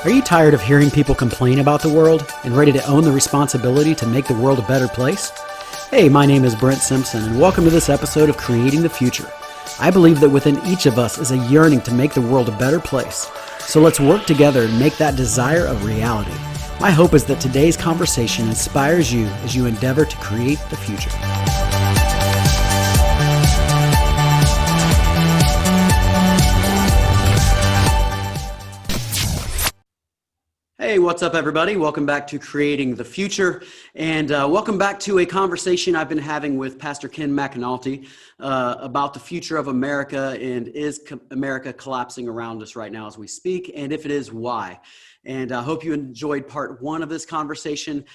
Are you tired of hearing people complain about the world and ready to own the responsibility to make the world a better place? Hey, my name is Brent Simpson, and welcome to this episode of Creating the Future. I believe that within each of us is a yearning to make the world a better place. So let's work together and make that desire a reality. My hope is that today's conversation inspires you as you endeavor to create the future. Hey, what's up, everybody? Welcome back to Creating the Future, and welcome back to a conversation I've been having with Pastor Ken McAnulty about the future of America, and is America collapsing around us right now as we speak, and if it is, why? And I hope you enjoyed part one of this conversation.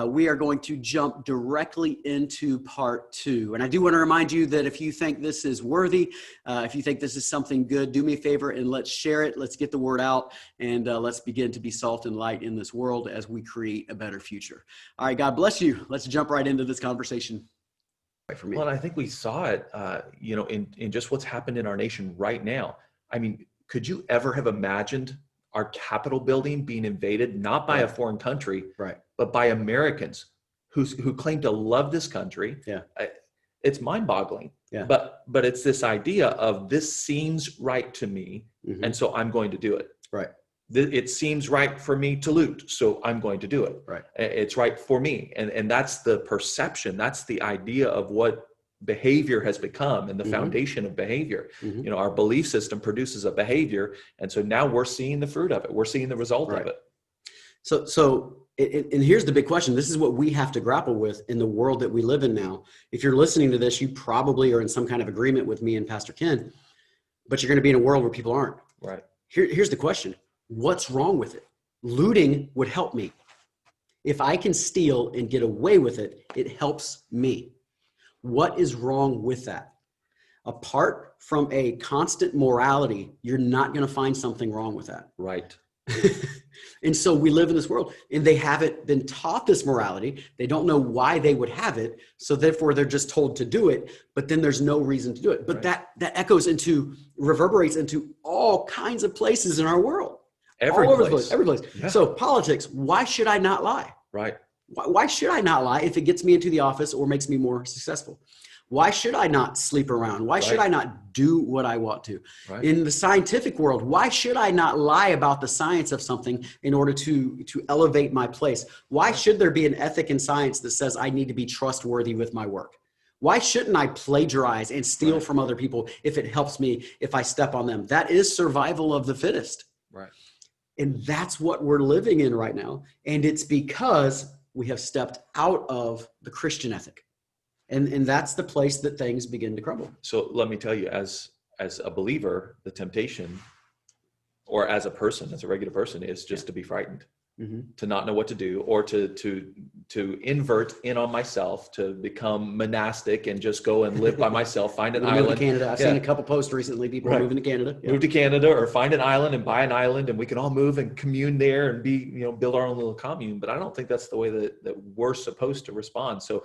We are going to jump directly into part two. And I do want to remind you that if you think this is worthy, if you think this is something good, do me a favor and let's share it. Let's get the word out, and let's begin to be salt and light in this world as we create a better future. All right, God bless you. Let's jump right into this conversation. For me. Well, and I think we saw it, in just what's happened in our nation right now. I mean, could you ever have imagined our Capitol building being invaded, not by a foreign country, but by Americans who claim to love this country? Yeah. It's mind-boggling. Yeah. But it's this idea of this seems right to me, and so I'm going to do it. Right. It seems right for me to loot, so I'm going to do it. Right. It's right for me. And that's the perception. That's the idea of what behavior has become and the foundation of behavior. You know, our belief system produces a behavior. And so now we're seeing the fruit of it. We're seeing the result of it. And here's the big question. This is what we have to grapple with in the world that we live in now. If you're listening to this, you probably are in some kind of agreement with me and Pastor Ken, but you're going to be in a world where people aren't. Right. Here's the question. What's wrong with it? Looting would help me. If I can steal and get away with it, it helps me. What is wrong with that? Apart from a constant morality, you're not going to find something wrong with that. Right. And so we live in this world, and they haven't been taught this morality. They don't know why they would have it. So therefore they're just told to do it, but then there's no reason to do it. But that reverberates into all kinds of places in our world. Every place. Yeah. So politics, why should I not lie? Right. Why should I not lie if it gets me into the office or makes me more successful? Why should I not sleep around? Why should I not do what I want to? Right. In the scientific world, why should I not lie about the science of something in order to elevate my place? Why should there be an ethic in science that says I need to be trustworthy with my work? Why shouldn't I plagiarize and steal from other people if it helps me, if I step on them? That is survival of the fittest. Right. And that's what we're living in right now. And it's because we have stepped out of the Christian ethic. And that's the place that things begin to crumble. So let me tell you, as a believer, the temptation, or as a person, as a regular person, is just to be frightened, to not know what to do, or to invert in on myself, to become monastic and just go and live by myself, find an island. Move to Canada. I've seen a couple posts recently, people moving to Canada. Move to Canada, or find an island and buy an island, and we can all move and commune there and build our own little commune. But I don't think that's the way that we're supposed to respond. So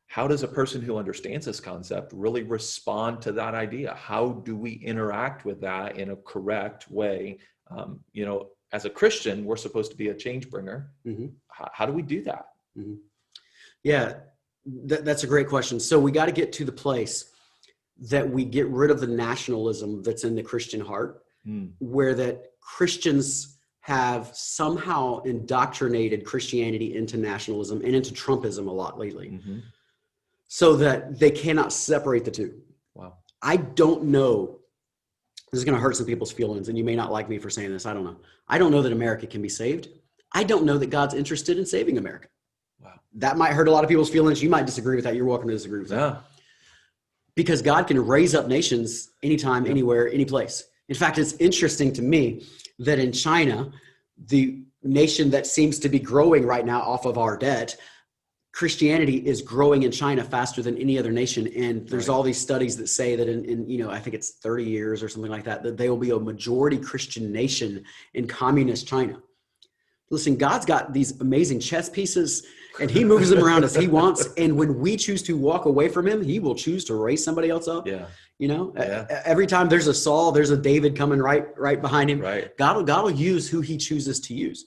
how does a person who understands this concept really respond to that idea? How do we interact with that in a correct way? As a Christian, we're supposed to be a change bringer. How do we do that? Yeah, that's a great question. So we got to get to the place that we get rid of the nationalism that's in the Christian heart, where that Christians have somehow indoctrinated Christianity into nationalism and into Trumpism a lot lately. So that they cannot separate the two. Wow. I don't know. This is going to hurt some people's feelings, and you may not like me for saying this. I don't know. I don't know that America can be saved. I don't know that God's interested in saving America. Wow. That might hurt a lot of people's feelings. You might disagree with that. You're welcome to disagree with that. Because God can raise up nations anytime, anywhere, any place. In fact, it's interesting to me that in China, the nation that seems to be growing right now off of our debt, Christianity is growing in China faster than any other nation. And there's all these studies that say that in I think it's 30 years or something like that, that they will be a majority Christian nation in communist China. Listen, God's got these amazing chess pieces and he moves them around as he wants. And when we choose to walk away from him, he will choose to raise somebody else up. Yeah. You know, Yeah. Every time there's a Saul, there's a David coming right behind him. Right. God will use who he chooses to use.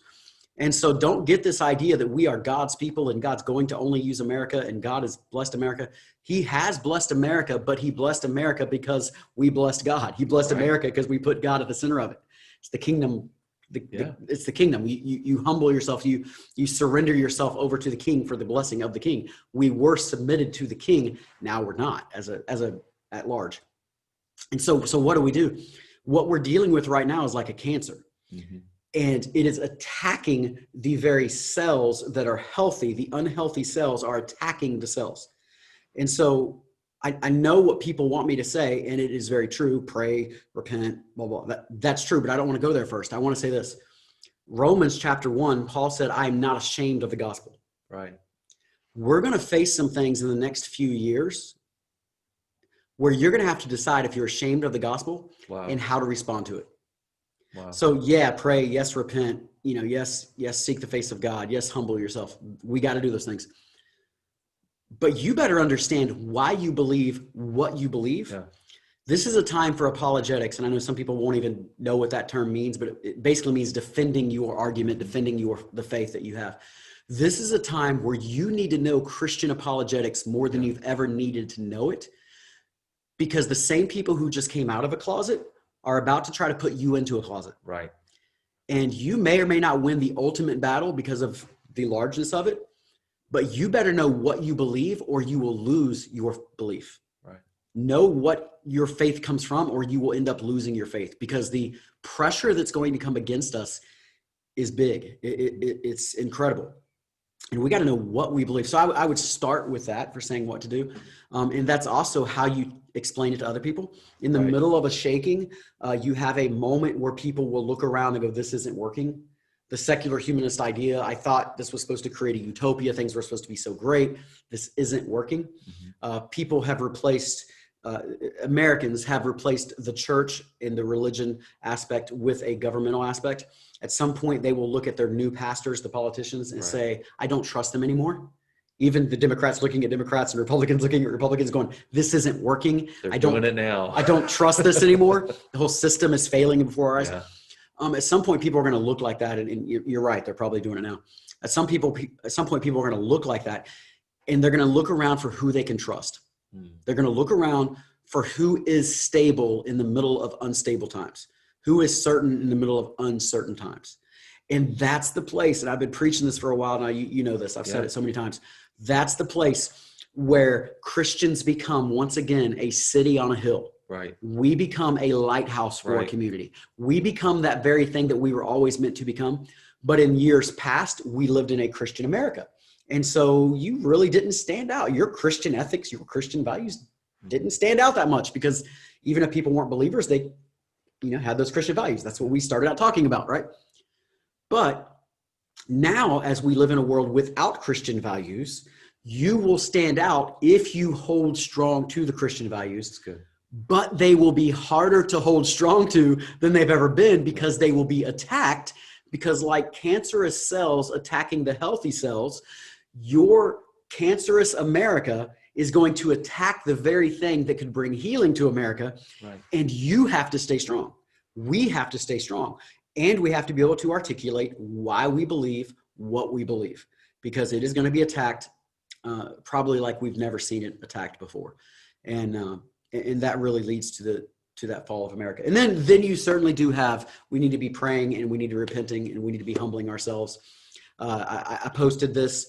And so don't get this idea that we are God's people and God's going to only use America and God has blessed America. He has blessed America, but he blessed America because we blessed God. He blessed America because we put God at the center of it. It's the kingdom. It's the kingdom. You humble yourself. You surrender yourself over to the king for the blessing of the king. We were submitted to the king. Now we're not as at large. And so what do? What we're dealing with right now is like a cancer. Mm-hmm. And it is attacking the very cells that are healthy. The unhealthy cells are attacking the cells. And so I know what people want me to say, and it is very true. Pray, repent, blah, blah. That's true, but I don't want to go there first. I want to say this. Romans chapter 1, Paul said, I am not ashamed of the gospel. Right. We're going to face some things in the next few years where you're going to have to decide if you're ashamed of the gospel and how to respond to it. Wow. So yeah, pray, yes, repent, yes, seek the face of God. Yes, humble yourself. We got to do those things. But you better understand why you believe what you believe. Yeah. This is a time for apologetics. And I know some people won't even know what that term means, but it basically means defending your argument, defending the faith that you have. This is a time where you need to know Christian apologetics more than you've ever needed to know it. Because the same people who just came out of a closet are about to try to put you into a closet. Right. And you may or may not win the ultimate battle because of the largeness of it. But you better know what you believe or you will lose your belief. Right. Know what your faith comes from or you will end up losing your faith because the pressure that's going to come against us is big. It's incredible. And we got to know what we believe. So I would start with that for saying what to do. And that's also how you explain it to other people. In the middle of a shaking, you have a moment where people will look around and go, this isn't working. The secular humanist idea, I thought this was supposed to create a utopia. Things were supposed to be so great. This isn't working. Mm-hmm. People have replaced, Americans have replaced the church in the religion aspect with a governmental aspect. At some point, they will look at their new pastors, the politicians, and say, I don't trust them anymore. Even the Democrats looking at Democrats and Republicans looking at Republicans going, this isn't working. They're doing it now. I don't trust this anymore. The whole system is failing before our eyes. Yeah. At some point, people are going to look like that. And you're right. They're probably doing it now. At some point, people are going to look like that. And they're going to look around for who they can trust. They're going to look around for who is stable in the middle of unstable times, who is certain in the middle of uncertain times. And that's the place. And I've been preaching this for a while now. You know this. I've said it so many times. That's the place where Christians become, once again, a city on a hill. Right. We become a lighthouse for our community. We become that very thing that we were always meant to become. But in years past, we lived in a Christian America. And so you really didn't stand out. Your Christian ethics, your Christian values didn't stand out that much because even if people weren't believers, they had those Christian values. That's what we started out talking about, right? But now, as we live in a world without Christian values, you will stand out if you hold strong to the Christian values. That's good. But they will be harder to hold strong to than they've ever been because they will be attacked because like cancerous cells attacking the healthy cells, your cancerous America is going to attack the very thing that could bring healing to America. Right. And you have to stay strong. We have to stay strong. And we have to be able to articulate why we believe what we believe because it is going to be attacked probably like we've never seen it attacked before. And that really leads to that fall of America. And then you certainly do we need to be praying and we need to be repenting and we need to be humbling ourselves. I posted this.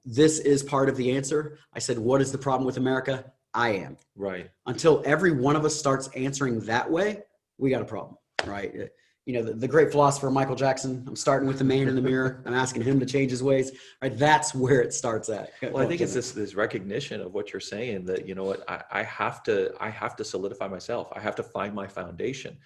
This is part of the answer. I said, what is the problem with America? I am. Right. Until every one of us starts answering that way, we got a problem, right? The great philosopher Michael Jackson, I'm starting with the man in the mirror. I'm asking him to change his ways, right? That's where it starts at. Well, I think it's this recognition of what you're saying that, you know what, I have to solidify myself. I have to find my foundation.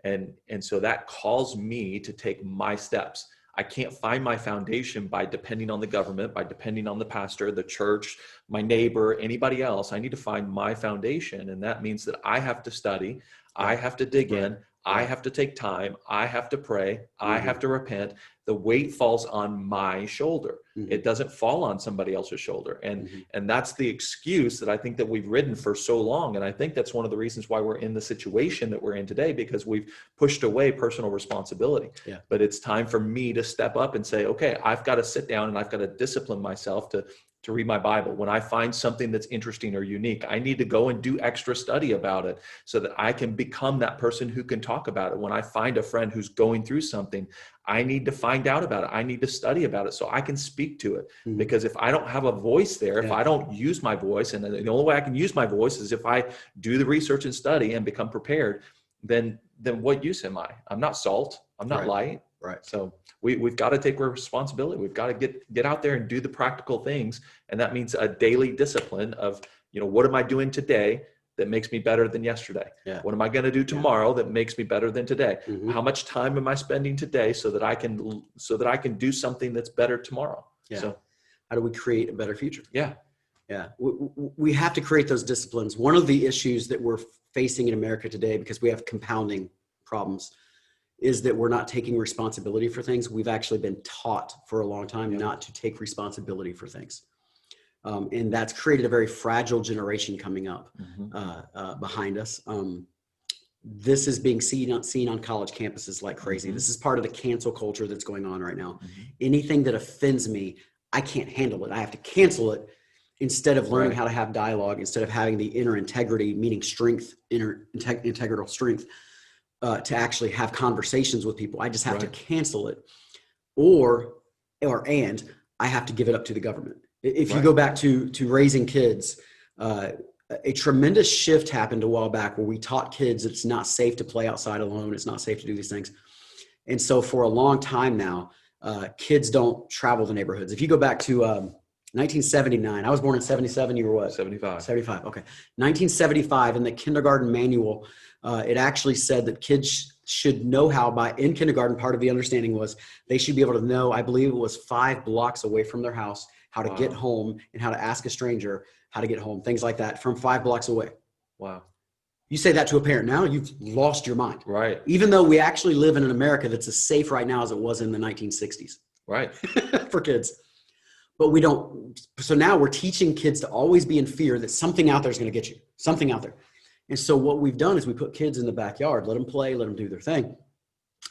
And so that calls me to take my steps. I can't find my foundation by depending on the government, by depending on the pastor, the church, my neighbor, anybody else. I need to find my foundation. And that means that I have to study. I have to dig in. I have to take time. I have to pray. I have to repent. The weight falls on my shoulder. It doesn't fall on somebody else's shoulder. And that's the excuse that I think that we've ridden for so long. And I think that's one of the reasons why we're in the situation that we're in today, because we've pushed away personal responsibility. Yeah. But it's time for me to step up and say, okay, I've got to sit down and I've got to discipline myself to read my Bible. When I find something that's interesting or unique, I need to go and do extra study about it so that I can become that person who can talk about it. When I find a friend who's going through something, I need to find out about it. I need to study about it so I can speak to it. Because if I don't have a voice there, if I don't use my voice, and the only way I can use my voice is if I do the research and study and become prepared, then what use am I? I'm not salt. I'm not light. Right. So we've got to take responsibility. We've got to get out there and do the practical things. And that means a daily discipline of, what am I doing today that makes me better than yesterday? Yeah. What am I going to do tomorrow that makes me better than today? How much time am I spending today so that I can do something that's better tomorrow? Yeah. So how do we create a better future? Yeah. Yeah. We have to create those disciplines. One of the issues that we're facing in America today, because we have compounding problems, is that we're not taking responsibility for things. We've actually been taught for a long time not to take responsibility for things. And that's created a very fragile generation coming up behind us. This is being seen on college campuses like crazy. This is part of the cancel culture that's going on right now. Anything that offends me, I can't handle it. I have to cancel it, instead of learning how to have dialogue, instead of having the inner integrity, meaning strength, integral strength, to actually have conversations with people. I just have to cancel it, and I have to give it up to the government. If you go back to raising kids, a tremendous shift happened a while back where we taught kids it's not safe to play outside alone. It's not safe to do these things. And so for a long time now, kids don't travel the neighborhoods. If you go back to 1979, I was born in 77. You were what? 75. 75. Okay. 1975, in the kindergarten manual, it actually said that kids should know how, in kindergarten, part of the understanding was they should be able to know, I believe it was 5 blocks away from their house, how to get home and how to ask a stranger how to get home, things like that, from 5 blocks away. Wow. You say that to a parent now, you've lost your mind. Right. Even though we actually live in an America that's as safe right now as it was in the 1960s. Right. For kids. But we don't. So now we're teaching kids to always be in fear that something out there is going to get you, something out there. And so what we've done is we put kids in the backyard, let them play, let them do their thing.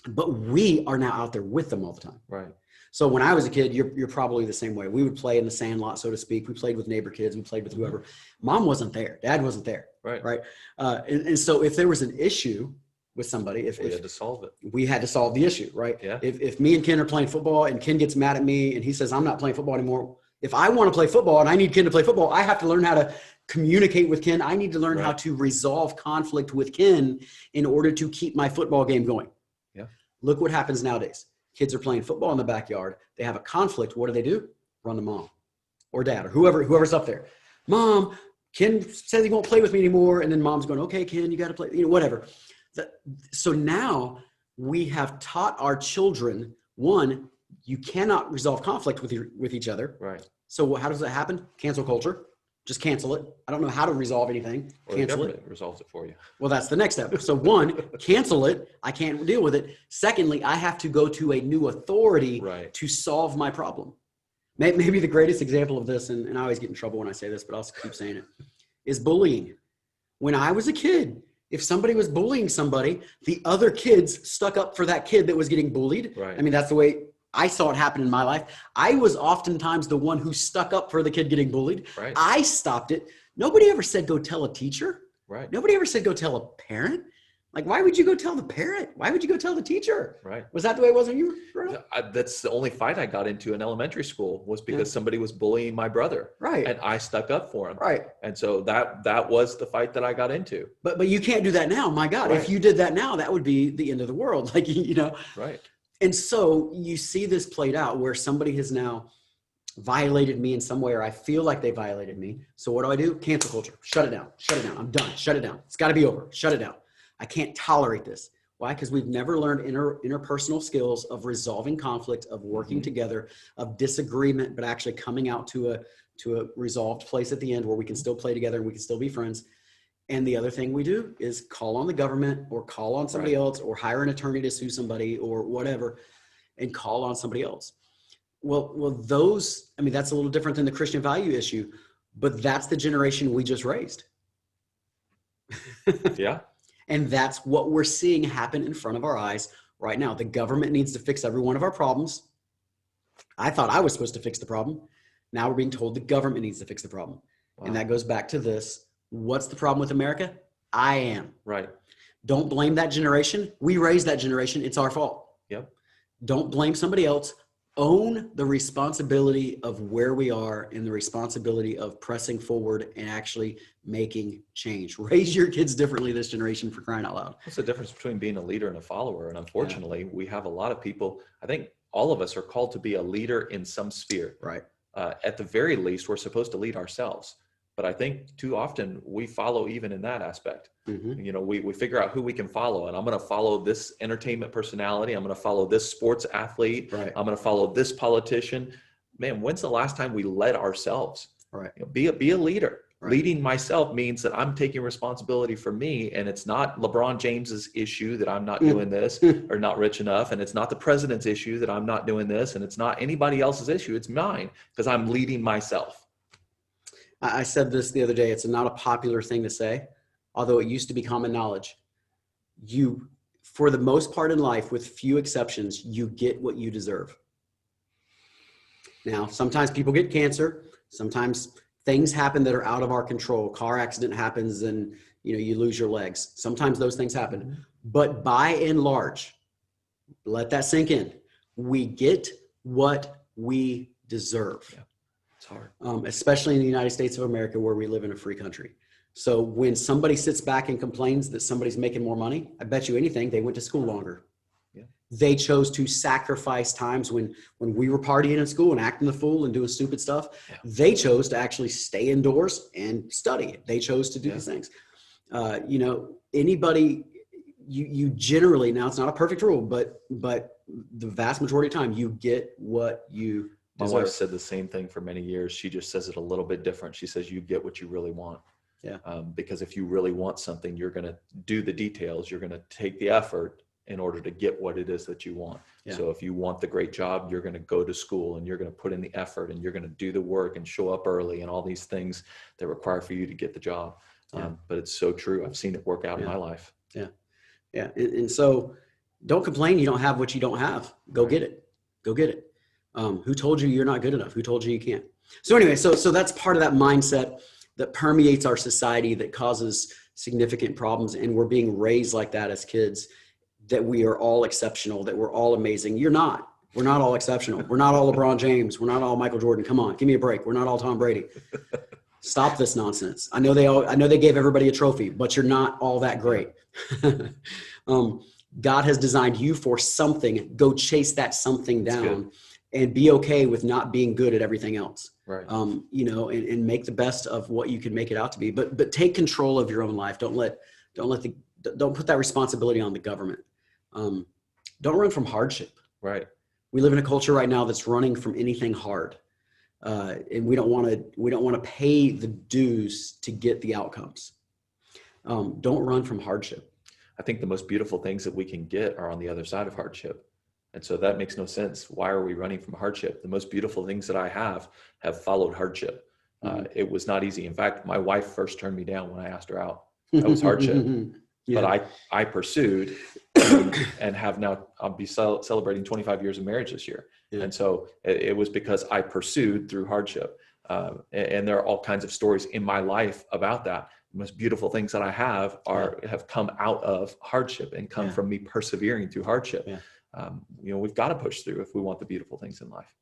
But we are now out there with them all the time. Right. So when I was a kid, you're probably the same way. We would play in the sandlot, so to speak. We played with neighbor kids. We played with whoever. Mom wasn't there. Dad wasn't there. Right. Right. And so if there was an issue with somebody, we had to solve it. We had to solve the issue, right? Yeah. If me and Ken are playing football and Ken gets mad at me and he says, I'm not playing football anymore. If I want to play football and I need Ken to play football, I have to learn how to communicate with Ken. I need to learn how to resolve conflict with Ken in order to keep my football game going. Yeah. Look what happens nowadays. Kids are playing football in the backyard. They have a conflict. What do? Run to mom or dad or whoever's up there. Mom, Ken says he won't play with me anymore. And then mom's going, okay, Ken, you got to play, whatever. So now we have taught our children, one, you cannot resolve conflict with each other. Right. So how does that happen? Cancel culture. Just cancel it. I don't know how to resolve anything. Cancel it. Resolves it for you. Well, that's the next step. So one, cancel it. I can't deal with it. Secondly, I have to go to a new authority to solve my problem. Maybe the greatest example of this, and I always get in trouble when I say this, but I'll keep saying it, is bullying. When I was a kid, if somebody was bullying somebody, the other kids stuck up for that kid that was getting bullied. Right. I mean, that's the way I saw it happen in my life. I was oftentimes the one who stuck up for the kid getting bullied. Right. I stopped it. Nobody ever said, go tell a teacher. Right. Nobody ever said, go tell a parent. Like, why would you go tell the parent? Why would you go tell the teacher? Right. Was that the way it was when you were growing up? That's the only fight I got into in elementary school was because somebody was bullying my brother. Right. And I stuck up for him. Right. And so that was the fight that I got into. But you can't do that now. My God, if you did that now, that would be the end of the world. Like, Right. And so you see this played out where somebody has now violated me in some way, or I feel like they violated me. So what do? Cancel culture. Shut it down. Shut it down. I'm done. Shut it down. It's got to be over. Shut it down. I can't tolerate this. Why? Because we've never learned interpersonal skills of resolving conflict, of working together, of disagreement, but actually coming out to a resolved place at the end where we can still play together and we can still be friends. And the other thing we do is call on the government or call on somebody else or hire an attorney to sue somebody or whatever and call on somebody else. Well, those, I mean, that's a little different than the Christian value issue, but that's the generation we just raised. Yeah. And that's what we're seeing happen in front of our eyes right now. The government needs to fix every one of our problems. I thought I was supposed to fix the problem. Now we're being told the government needs to fix the problem. Wow. And that goes back to this. What's the problem with America? I am. Right. Don't blame that generation. We raised that generation. It's our fault. Yep. Don't blame somebody else. Own the responsibility of where we are and the responsibility of pressing forward and actually making change. Raise your kids differently this generation, for crying out loud. What's the difference between being a leader and a follower? And unfortunately, we have a lot of people, I think all of us are called to be a leader in some sphere. Right. At the very least, we're supposed to lead ourselves. But I think too often we follow even in that aspect. Mm-hmm. You know, we figure out who we can follow, and I'm going to follow this entertainment personality. I'm going to follow this sports athlete. Right. I'm going to follow this politician. Man, when's the last time we led ourselves? Right. You know, be a leader. Right. Leading myself means that I'm taking responsibility for me, and it's not LeBron James's issue that I'm not doing this or not rich enough, and it's not the president's issue that I'm not doing this, and it's not anybody else's issue. It's mine because I'm leading myself. I said this the other day. It's not a popular thing to say, although it used to be common knowledge. You, for the most part in life, with few exceptions, you get what you deserve. Now, sometimes people get cancer. Sometimes things happen that are out of our control. Car accident happens and you lose your legs. Sometimes those things happen. Mm-hmm. But by and large, let that sink in. We get what we deserve. Yeah. Hard. Especially in the United States of America, where we live in a free country. So when somebody sits back and complains that somebody's making more money, I bet you anything they went to school longer. Yeah. They chose to sacrifice times when we were partying in school and acting the fool and doing stupid stuff. Yeah. They chose to actually stay indoors and study. They chose to do these things. Anybody, you generally, now it's not a perfect rule, but the vast majority of time you get what you My wife said the same thing for many years. She just says it a little bit different. She says, you get what you really want. Yeah. Because if you really want something, you're going to do the details. You're going to take the effort in order to get what it is that you want. Yeah. So if you want the great job, you're going to go to school and you're going to put in the effort and you're going to do the work and show up early and all these things that require for you to get the job. Yeah. But it's so true. I've seen it work out in my life. Yeah. Yeah. And so don't complain. You don't have what you don't have. Go get it. Go get it. Who told you you're not good enough? Who told you you can't? So anyway, so that's part of that mindset that permeates our society that causes significant problems. And we're being raised like that as kids, that we are all exceptional, that we're all amazing. You're not. We're not all exceptional. We're not all LeBron James. We're not all Michael Jordan. Come on, give me a break. We're not all Tom Brady. Stop this nonsense. I know they gave everybody a trophy, but you're not all that great. God has designed you for something. Go chase that something down. And be okay with not being good at everything else. Right. And make the best of what you can make it out to be. But take control of your own life. Don't put that responsibility on the government. Don't run from hardship. Right. We live in a culture right now that's running from anything hard, and we don't want to pay the dues to get the outcomes. Don't run from hardship. I think the most beautiful things that we can get are on the other side of hardship. And so that makes no sense. Why are we running from hardship? The most beautiful things that I have followed hardship. It was not easy. In fact, my wife first turned me down when I asked her out. That was hardship. Yeah. But I pursued and have now, I'll be celebrating 25 years of marriage this year. Yeah. And so it was because I pursued through hardship. And there are all kinds of stories in my life about that. The most beautiful things that I have have come out of hardship and come from me persevering through hardship. Yeah. We've got to push through if we want the beautiful things in life.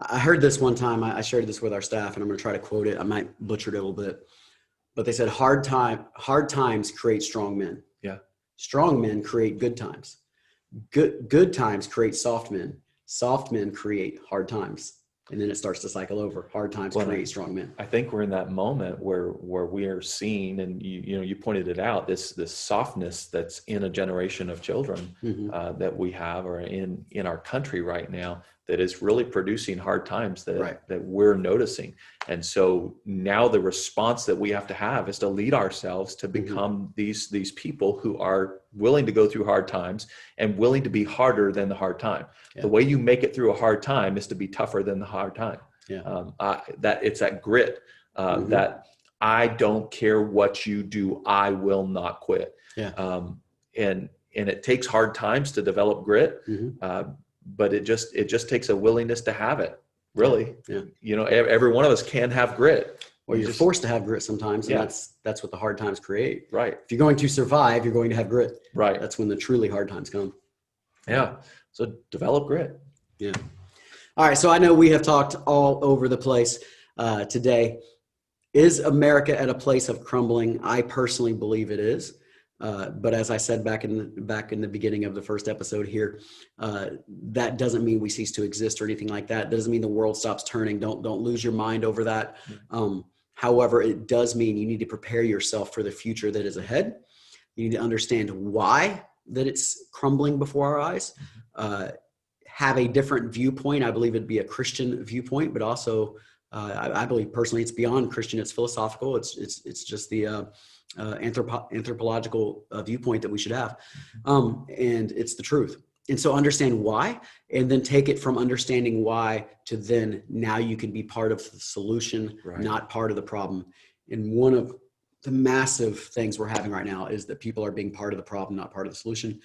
I heard this one time. I shared this with our staff, and I'm going to try to quote it. I might butcher it a little bit, but they said, hard times create strong men. Yeah. Strong men create good times. Good times create soft men. Soft men create hard times. And then it starts to cycle over. Hard times create strong men. I think we're in that moment where we are seeing, and you pointed it out, this softness that's in a generation of children that we have, or in our country right now. that is really producing hard times that, Right. that we're noticing. And so now the response that we have to have is to lead ourselves to become these people who are willing to go through hard times and willing to be harder than the hard time. Yeah. The way you make it through a hard time is to be tougher than the hard time. Yeah. That it's that grit, that I don't care what you do, I will not quit. Yeah. And it takes hard times to develop grit. But it just takes a willingness to have it, really. Yeah. Every one of us can have grit. Well, you're forced to have grit sometimes, and that's what the hard times create. Right. If you're going to survive, you're going to have grit. Right. That's when the truly hard times come. Yeah. So develop grit. Yeah. All right. So I know we have talked all over the place today. Is America at a place of crumbling? I personally believe it is. But as I said back in the beginning of the first episode here, that doesn't mean we cease to exist or anything like that. That doesn't mean the world stops turning. Don't lose your mind over that. However, it does mean you need to prepare yourself for the future that is ahead. You need to understand why that it's crumbling before our eyes. Have a different viewpoint. I believe it'd be a Christian viewpoint, but also I believe personally it's beyond Christian. It's philosophical. It's just the anthropological viewpoint that we should have. And it's the truth. And so understand why, and then take it from understanding why to then now you can be part of the solution, not part of the problem. And one of the massive things we're having right now is that people are being part of the problem, not part of the solution.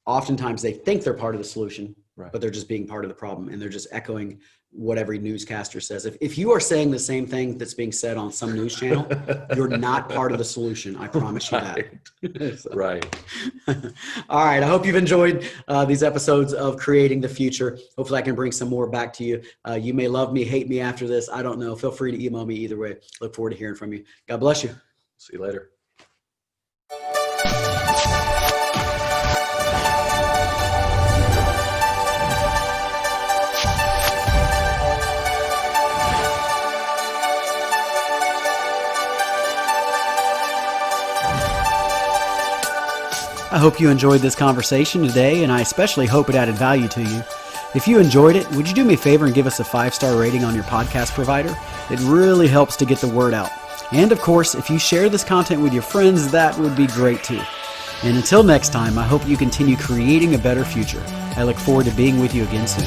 Oftentimes they think they're part of the solution, but they're just being part of the problem, and they're just echoing what every newscaster says. If you are saying the same thing that's being said on some news channel, you're not part of the solution. I promise you that. So. Right. All right. I hope you've enjoyed these episodes of Creating the Future. Hopefully I can bring some more back to you. You may love me, hate me after this. I don't know. Feel free to email me either way. Look forward to hearing from you. God bless you. See you later. I hope you enjoyed this conversation today, and I especially hope it added value to you. If you enjoyed it, would you do me a favor and give us a 5-star rating on your podcast provider? It really helps to get the word out. And of course, if you share this content with your friends, that would be great too. And until next time, I hope you continue creating a better future. I look forward to being with you again soon.